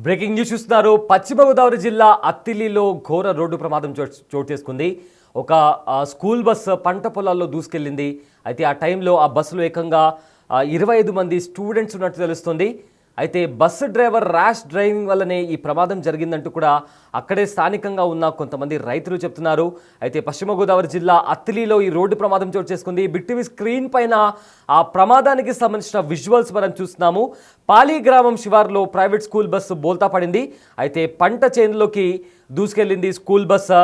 Breaking news చూస్తున్నారు. పశ్చిమ గోదావరి జిల్లా అత్తిలిలో ఘోర రోడ్డు ప్రమాదం చోటు చేసుకుంది. ఒక స్కూల్ బస్ పంట పొలాల్లో దూసుకెళ్లింది. అయితే ఆ టైంలో ఆ బస్సులో ఏకంగా 25 మంది స్టూడెంట్స్ ఉన్నట్టు తెలుస్తుంది. అయితే బస్సు డ్రైవర్ ర్యాష్ డ్రైవింగ్ వల్లనే ఈ ప్రమాదం జరిగిందంటూ కూడా అక్కడే స్థానికంగా ఉన్న కొంతమంది రైతులు చెప్తున్నారు. అయితే పశ్చిమ గోదావరి జిల్లా అత్తిలిలో ఈ రోడ్డు ప్రమాదం చోటు చేసుకుంది. బిగ్ టీవీ స్క్రీన్ పైన ఆ ప్రమాదానికి సంబంధించిన విజువల్స్ మనం చూస్తున్నాము. పాలి గ్రామం శివార్లో ప్రైవేట్ స్కూల్ బస్సు బోల్తా పడింది. అయితే పంట చేనులోకి దూసుకెళ్లింది స్కూల్ బస్సు.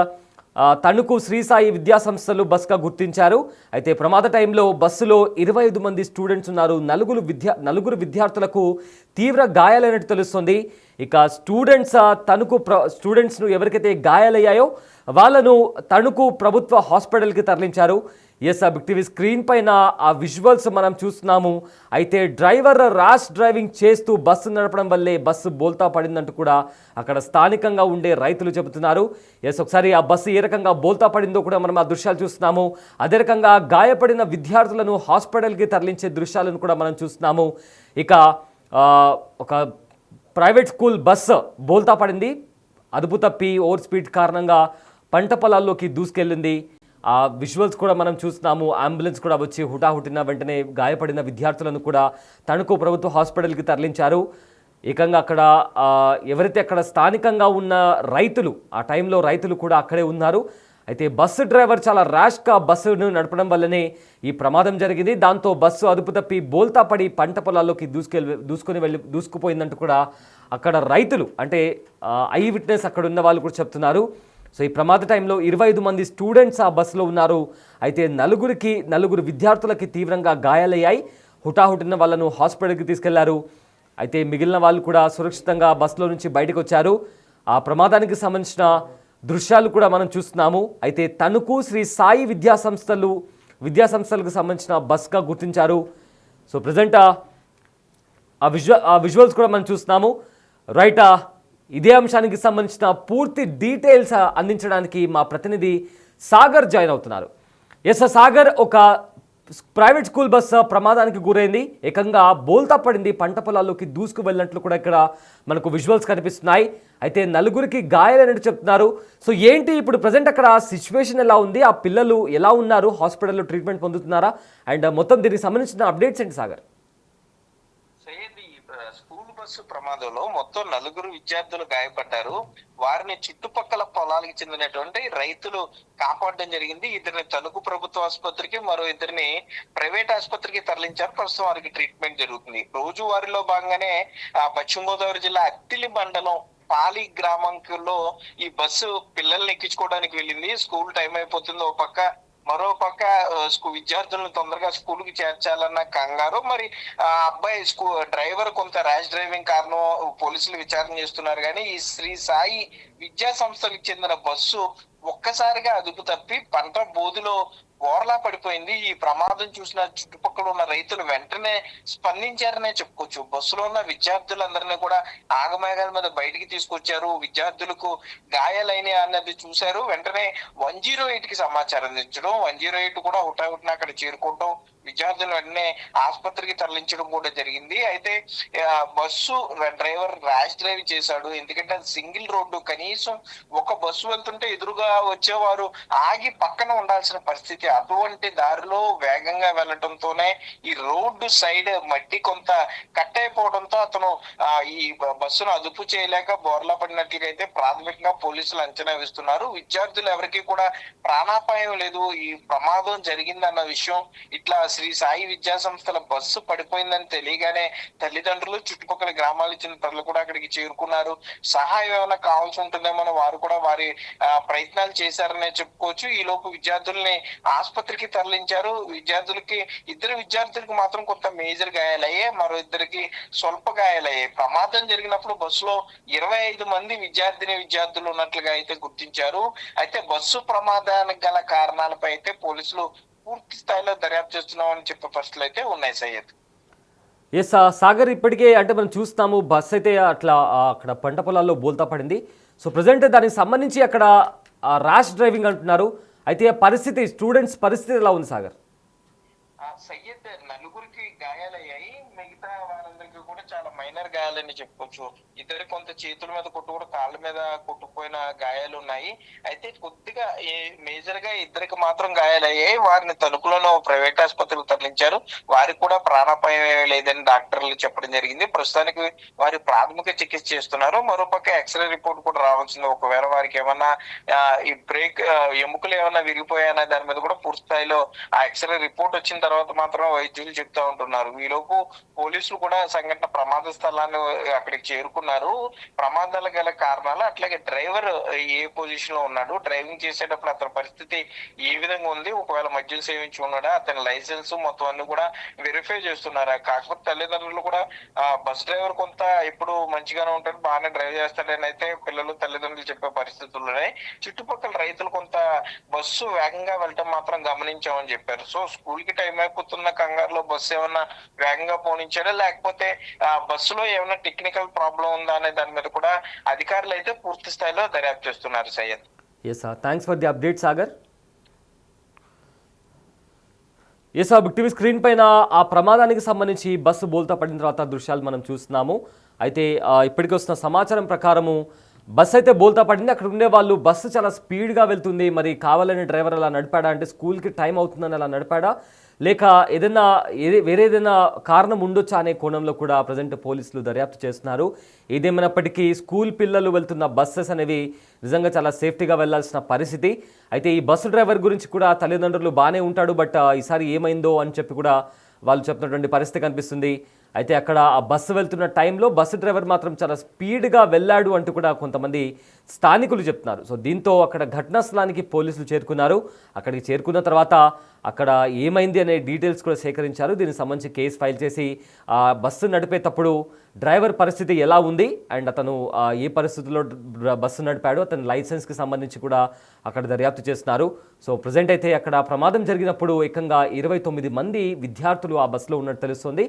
తణుకు శ్రీ సాయి విద్యాసంస్థలు బస్గా గుర్తించారు. అయితే ప్రమాద టైంలో బస్సులో 25 మంది స్టూడెంట్స్ ఉన్నారు. నలుగురు విద్యార్థులకు తీవ్ర గాయాలైనట్టు తెలుస్తుంది. ఇక స్టూడెంట్స్ను ఎవరికైతే గాయాలయ్యాయో వాళ్ళను తణుకు ప్రభుత్వ హాస్పిటల్కి తరలించారు. బిగ్ టీవీ స్క్రీన్ పైన ఆ విజువల్స్ మనం చూస్తున్నాము. అయితే డ్రైవర్ ర్యాష్ డ్రైవింగ్ చేస్తూ బస్సు నడపడం వల్లే బస్సు బోల్తా పడిందంటూ కూడా అక్కడ స్థానికంగా ఉండే రైతులు చెబుతున్నారు. ఒకసారి ఆ బస్సు ఏ రకంగా బోల్తా పడిందో కూడా మనం ఆ దృశ్యాలు చూస్తున్నాము. అదే రకంగా గాయపడిన విద్యార్థులను హాస్పిటల్కి తరలించే దృశ్యాలను కూడా మనం చూస్తున్నాము. ఇక ఒక ప్రైవేట్ స్కూల్ బస్సు బోల్తా పడింది. అదుపు తప్పి ఓవర్ స్పీడ్ కారణంగా పంట పొలాల్లోకి దూసుకెళ్ళింది. ఆ విజువల్స్ కూడా మనం చూస్తున్నాము. అంబులెన్స్ కూడా వచ్చి హుటాహుటిన వెంటనే గాయపడిన విద్యార్థులను కూడా తణుకు ప్రభుత్వ హాస్పిటల్కి తరలించారు. ఏకంగా అక్కడ ఎవరైతే అక్కడ స్థానికంగా ఉన్న రైతులు, ఆ టైంలో రైతులు కూడా అక్కడే ఉన్నారు. అయితే బస్సు డ్రైవర్ చాలా ర్యాష్గా బస్సును నడపడం వల్లనే ఈ ప్రమాదం జరిగింది. దాంతో బస్సు అదుపు తప్పి బోల్తా పడి పంట పొలాల్లోకి దూసుకుపోయిందంటూ కూడా అక్కడ రైతులు, అంటే ఐ విట్నెస్ అక్కడ ఉన్న వాళ్ళు కూడా చెప్తున్నారు. సో ఈ ప్రమాద టైంలో 25 మంది స్టూడెంట్స్ ఆ బస్సులో ఉన్నారు. అయితే నలుగురు విద్యార్థులకి తీవ్రంగా గాయాలయ్యాయి. హుటాహుటిన వాళ్ళను హాస్పిటల్కి తీసుకెళ్లారు. అయితే మిగిలిన వాళ్ళు కూడా సురక్షితంగా బస్సులో నుంచి బయటకు వచ్చారు. ఆ ప్రమాదానికి సంబంధించిన దృశ్యాలు కూడా మనం చూస్తున్నాము. అయితే తణుకు శ్రీ సాయి విద్యాసంస్థలకు సంబంధించిన బస్గా గుర్తించారు. సో ప్రజెంట్ ఆ విజువల్స్ కూడా మనం చూస్తున్నాము. రైట్, ఇదే అంశానికి సంబంధించిన పూర్తి డీటెయిల్స్ అందించడానికి మా ప్రతినిధి సాగర్ జాయిన్ అవుతున్నారు. సాగర్, ఒక ప్రైవేట్ స్కూల్ బస్సు ప్రమాదానికి గురైంది. ఏకంగా బోల్తా పడింది, పంట పొలాల్లోకి దూసుకు వెళ్ళినట్లు కూడా ఇక్కడ మనకు విజువల్స్ కనిపిస్తున్నాయి. అయితే నలుగురికి గాయాలైనట్టు చెప్తున్నారు. సో ఏంటి ఇప్పుడు ప్రజెంట్ అక్కడ సిచ్యువేషన్ ఎలా ఉంది? ఆ పిల్లలు ఎలా ఉన్నారు? హాస్పిటల్లో ట్రీట్మెంట్ పొందుతున్నారా? అండ్ మొత్తం దీనికి సంబంధించిన అప్డేట్స్ ఏంటి సాగర్? స్కూల్ బస్సు ప్రమాదంలో మొత్తం 4 విద్యార్థులు గాయపడ్డారు. వారిని చుట్టుపక్కల పొలాలకు చెందినటువంటి రైతులు కాపాడడం జరిగింది. ఇద్దరిని తణుకు ప్రభుత్వ ఆసుపత్రికి, మరో ఇద్దరిని ప్రైవేట్ ఆసుపత్రికి తరలించారు. ప్రస్తుతం వారికి ట్రీట్మెంట్ జరుగుతుంది. రోజువారీలో భాగంగానే పశ్చిమ గోదావరి జిల్లా అత్తిలి మండలం పాలి గ్రామంలో ఈ బస్సు పిల్లల్ని ఎక్కించుకోవడానికి వెళ్ళింది. స్కూల్ టైం అయిపోతుంది ఓ పక్క, మరో పక్క విద్యార్థులను తొందరగా స్కూల్ కి చేర్చాలన్న కంగారు. మరి అబ్బాయి డ్రైవర్ కొంత ర్యాష్ డ్రైవింగ్ కారణం పోలీసులు విచారణ చేస్తున్నారు. కానీ ఈ శ్రీ సాయి విద్యా సంస్థలకు చెందిన బస్సు ఒక్కసారిగా అదుపు తప్పి పంట బోధులో బోర్లా పడిపోయింది. ఈ ప్రమాదం చూసిన చుట్టుపక్కల ఉన్న రైతులు వెంటనే స్పందించారనే చెప్పుకోవచ్చు. బస్సులో ఉన్న విద్యార్థులందరినీ కూడా ఆగమేఘాల మీద బయటికి తీసుకొచ్చారు. విద్యార్థులకు గాయాలైన అన్నది చూశారు. వెంటనే 108 కి సమాచారం అందించడం, 108 కూడా హుటాహుటిన అక్కడ చేరుకోవడం, విద్యార్థులు వెంటనే ఆసుపత్రికి తరలించడం కూడా జరిగింది. అయితే బస్సు డ్రైవర్ ర్యాష్ డ్రైవ్ చేశాడు. ఎందుకంటే అది సింగిల్ రోడ్డు, కనీసం ఒక బస్సు వెళ్తుంటే ఎదురుగా వచ్చేవారు ఆగి పక్కన ఉండాల్సిన పరిస్థితి. అటువంటి దారిలో వేగంగా వెళ్లడంతోనే ఈ రోడ్డు సైడ్ మట్టి కొంత కట్ అయిపోవడంతో అతను ఈ బస్సును అదుపు చేయలేక బోర్లా పడినట్లుగా అయితే ప్రాథమికంగా పోలీసులు అంచనా వేస్తున్నారు. విద్యార్థులు ఎవరికి కూడా ప్రాణాపాయం లేదు. ఈ ప్రమాదం జరిగిందన్న విషయం, ఇట్లా శ్రీ సాయి విద్యా సంస్థల బస్సు పడిపోయిందని తెలియగానే తల్లిదండ్రులు, చుట్టుపక్కల గ్రామాలకు చెందిన ప్రజలు కూడా అక్కడికి చేరుకున్నారు. సహాయం ఏమైనా కావాల్సి ఉంటుందేమో వారు కూడా వారి ప్రయత్నాలు చేశారనే చెప్పుకోవచ్చు. ఈ లోపు విద్యార్థుల్ని ఆసుపత్రికి తరలించారు. ఇద్దరు విద్యార్థులకు మాత్రం కొంత మేజర్ గాయాలయ్యాయి, మరో ఇద్దరికి స్వల్ప గాయాలయ్యాయి. ప్రమాదం జరిగినప్పుడు బస్సులో 25 మంది విద్యార్థులు ఉన్నట్లుగా అయితే గుర్తించారు. అయితే బస్సు ప్రమాదానికి గల కారణాలపై అయితే పోలీసులు పూర్తి స్థాయిలో దర్యాప్తు చేస్తున్నామని చెప్పే పరిస్థితులు అయితే ఉన్నాయి సయ్యద్. సాగర్, ఇప్పటికే అంటే మనం చూస్తాము బస్ అయితే అక్కడ పంట పొలాల్లో బోల్తా పడింది. సో ప్రజెంట్ దానికి సంబంధించి అక్కడ ర్యాష్ డ్రైవింగ్ అంటున్నారు. అయితే స్టూడెంట్స్ పరిస్థితి ఎలా ఉంది సాగర్? సయ్యద్, 4 గాయాలయ్యాయి. మిగతా వారందరికీ కూడా చాలా మైనర్ గాయాలని చెప్పుకోవచ్చు. ఇద్దరు కొంత చేతుల మీద కొట్టుకుని కాళ్ళ మీద కొట్టుకుపోయిన గాయాలు ఉన్నాయి. అయితే కొద్దిగా మేజర్ గా ఇద్దరికి మాత్రం గాయాలయ్యాయి. వారిని తణుకులోని ప్రైవేట్ ఆసుపత్రికి తరలించారు. వారికి కూడా ప్రాణాపాయం లేదని డాక్టర్లు చెప్పడం జరిగింది. ప్రస్తుతానికి వారి ప్రాథమిక చికిత్స చేస్తున్నారు. మరోపక్క ఎక్స్రే రిపోర్ట్ కూడా రావాల్సింది. ఒకవేళ వారికి ఏమన్నా ఈ బ్రేక్ ఎముకలు ఏమన్నా విరిగిపోయాయనే దాని మీద కూడా పూర్తి స్థాయిలో ఆ ఎక్స్రే రిపోర్ట్ వచ్చిన తర్వాత మాత్రం వైద్యులు చెప్తా ఉంటున్నారు. ఈలోపు పోలీసులు కూడా సంఘటన ప్రమాద స్థలాన్ని అక్కడికి చేరుకున్నారు. ప్రమాదాలు గల కారణాలు, అట్లాగే డ్రైవర్ ఏ పొజిషన్ లో ఉన్నాడు, డ్రైవింగ్ చేసేటప్పుడు అతని పరిస్థితి ఏ విధంగా ఉంది, ఒకవేళ మద్యం సేవించి ఉన్నాడా, అతని లైసెన్స్ మొత్తం అన్ని కూడా వెరిఫై చేస్తున్నారు. కాకపోతే తల్లిదండ్రులు కూడా బస్ డ్రైవర్ కొంత ఇప్పుడు మంచిగానే ఉంటాడు, బాగానే డ్రైవ్ చేస్తాడని అయితే పిల్లలు తల్లిదండ్రులు చెప్పే పరిస్థితులు ఉన్నాయి. చుట్టుపక్కల రైతులు కొంత బస్సు వేగంగా వెళ్ళటం మాత్రం గమనించామని చెప్పారు. సో స్కూల్ కి టైం అయిపోతున్న కంగారులో బస్సు ఏమన్నా వేగంగా పోనించాడా, లేకపోతే బస్సులో ఏమైనా టెక్నికల్ ప్రాబ్లం ఉందా అనే దాని మీద కూడా అధికారులు అయితే పూర్తి స్థాయిలో దర్యాప్తు చేస్తున్నారు. Syed. Yes sir, thanks for the update Sagar. Yes sir, big TV screen పైన ఆ ప్రమాదానికి సంబంధించి బస్సు బోల్తా పడిన తర్వాత దృశ్యాలు మనం చూస్తున్నాము. అయితే ఇప్పటికి వస్తున్న సమాచారం ప్రకారము బస్సు అయితే బోల్తా పడింది. అక్కడ ఉండే వాళ్ళు బస్సు చాలా స్పీడ్గా వెళ్తుంది, మరి కావాలని డ్రైవర్ అలా నడిపాడా, అంటే స్కూల్కి టైం అవుతుందని అలా నడిపాడా, లేక ఏదైనా వేరే ఏదైనా కారణం ఉండొచ్చా అనే కోణంలో కూడా ప్రజెంట్ పోలీసులు దర్యాప్తు చేస్తున్నారు. ఏదేమైనప్పటికీ స్కూల్ పిల్లలు వెళ్తున్న బస్సెస్ అనేవి నిజంగా చాలా సేఫ్టీగా వెళ్లాల్సిన పరిస్థితి. అయితే ఈ బస్సు డ్రైవర్ గురించి కూడా తల్లిదండ్రులు బాగానే ఉంటాడు, బట్ ఈసారి ఏమైందో అని చెప్పి కూడా వాళ్ళు చెప్తున్నటువంటి పరిస్థితి కనిపిస్తుంది. అయితే అక్కడ ఆ బస్సు వెళ్తున్న టైంలో బస్సు డ్రైవర్ మాత్రం చాలా స్పీడ్గా వెళ్ళాడు అంటూ కూడా కొంతమంది స్థానికులు చెప్తున్నారు. సో దీంతో అక్కడ ఘటనా స్థలానికి పోలీసులు చేరుకున్నారు. అక్కడికి చేరుకున్న తర్వాత అక్కడ ఏమైంది అనే డీటెయిల్స్ కూడా సేకరించారు. దీనికి సంబంధించి కేసు ఫైల్ చేసి ఆ బస్సు నడిపేటప్పుడు డ్రైవర్ పరిస్థితి ఎలా ఉంది అండ్ అతను ఏ పరిస్థితుల్లో బస్సు నడిపాడు, అతని లైసెన్స్కి సంబంధించి కూడా అక్కడ దర్యాప్తు చేస్తున్నారు. సో ప్రజెంట్ అయితే అక్కడ ప్రమాదం జరిగినప్పుడు ఏకంగా 29 మంది విద్యార్థులు ఆ బస్సులో ఉన్నట్టు తెలుస్తుంది.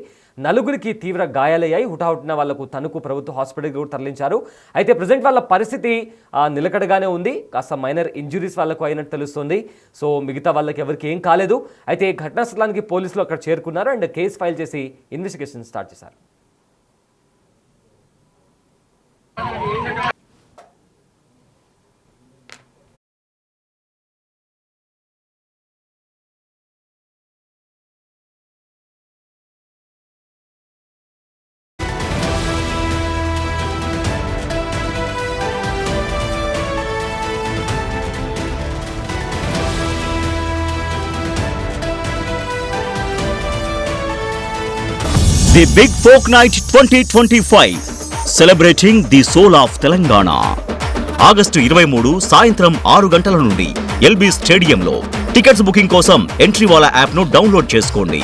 4గురికి తీవ్ర గాయాలయ్యాయి. హుటాహుటిన వాళ్లకు తణుకు ప్రభుత్వ హాస్పిటల్కి కూడా తరలించారు. అయితే ప్రజెంట్ వాళ్ళ పరిస్థితి నిలకడగానే ఉంది. కాస్త మైనర్ ఇంజురీస్ వాళ్ళకు అయినట్టు తెలుస్తుంది. సో మిగతా వాళ్ళకి ఎవరికి ఏం కాలేదు. అయితే ఘటనా స్థలానికి పోలీసులు అక్కడ చేరుకున్నారు అండ్ కేసు ఫైల్ చేసి ఇన్వెస్టిగేషన్ స్టార్ట్ చేశారు. The Big Folk Night 2025, celebrating the soul of Telangana. August 23 సాయంత్రం 6 గంటల నుండి ఎల్బీ స్టేడియంలో. టికెట్స్ బుకింగ్ కోసం ఎంట్రీ వాలా యాప్ను డౌన్లోడ్ చేసుకోండి.